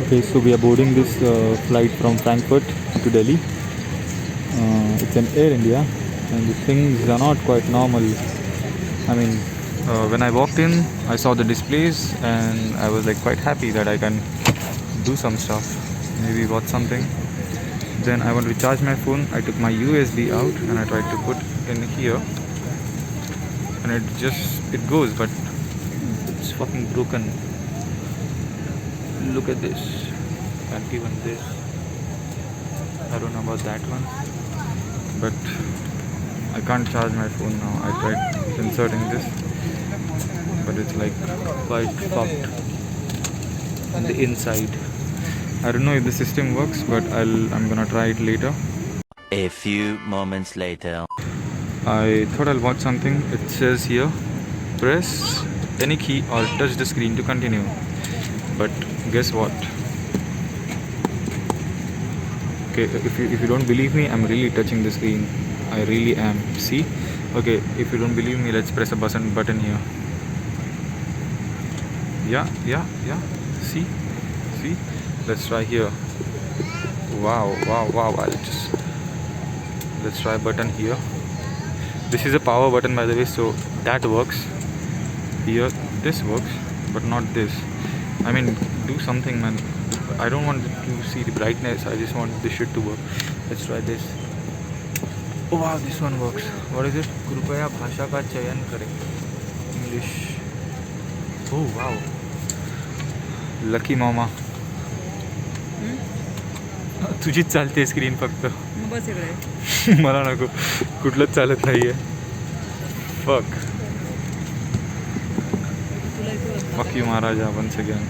Okay, so we are boarding this flight from Frankfurt to Delhi. It's an Air India, and the things are not quite normal. I mean, when I walked in, I saw the displays, and I was like quite happy that I can do some stuff, maybe watch something. Then I want to charge my phone. I took my USB out and I tried to put in here, and it goes, but it's fucking broken. Look at this, and even this. I don't know about that one, but I can't charge my phone now. I tried inserting this, but it's like quite fucked on the inside. I don't know if the system works, but I'm gonna try it later. A few moments later. I thought I'll watch something. It says here, press any key or touch the screen to continue. But guess what? Okay, if you don't believe me, I'm really touching the screen. I really am. See? Okay, if you don't believe me, let's press a button here. Yeah. See? Let's try here. Wow. Let's try button here. This is a power button, by the way, so that works. Here, this works, but not this. I mean, do something, man. I don't want to see the brightness. I just want this shit to work. Let's try this. Oh wow, this one works. What is it? कृपया भाषा का चयन करें. English. Oh wow. Lucky mama. तुझीच चालते screen फक्त. बस इकडे. मला नको. कुठलंच चालत नाहीये. Fuck. तुला इथे बघ. Fuck you, Maharaja, once again.